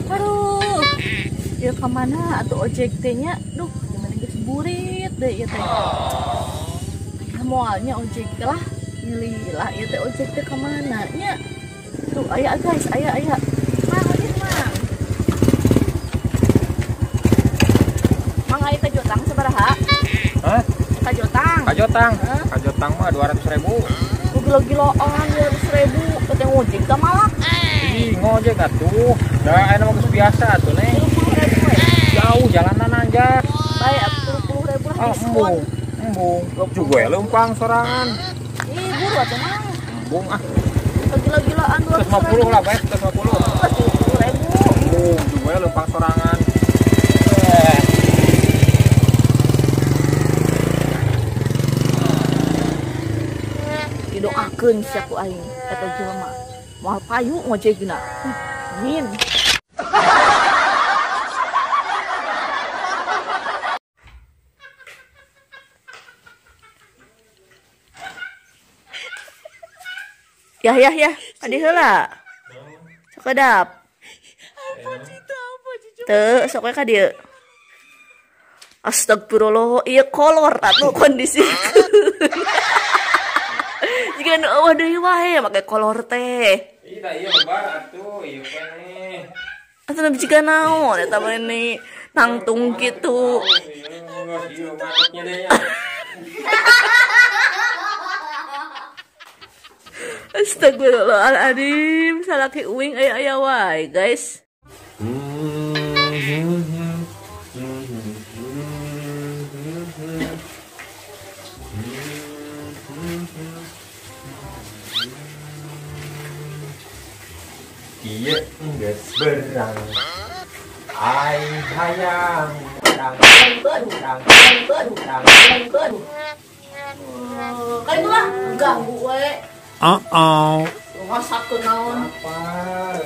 Aduh, ya kemana atau ojek tehnya? Duh, gimana geus burit deh ya teh. Moalnya ojek lah, milih lah ya teh ojek teh kemana nya? Tuh, aya guys, aya. Mang, ojek mang. Mang aya kajotang sabaraha? Hah? Kajotang. Kajotang mah 200.000. Gila-gilaan 200.000 katanya ojek ka malah. Ih, ngojek atuh. Da aya mah geus biasa atuh, Neng. 30.000. Jauh jalanan aja. Baik, 30.000 lah Oh, diskon. embung. Juga lempang sorangan. Ih, buru atuh mang. Embung ah. Gila-gilaan 150 lah, baik 150. 70.000. Embung, juga lempang sorangan. Didoakeun sia ku aing eta jelema. Moal payu ngojekna. Amin. Ya, adi heula. Sok kedap. Teu, sok we ka dieu. Astagfirullah, ieu kolor atuh kondisi. Jika eueuh deui wae make kolor teh. Iya lebar atuh, ieu keneh. Atuh biciga naon eta meni nangtung kitu. Ieu mateknya deh nya. Astagfirullahaladzim, salaki uing aya wae guys. Iya geus berang. Ai hayang berang. Kan lah ganggu we. Uh-oh. Masak ke naon? Apa?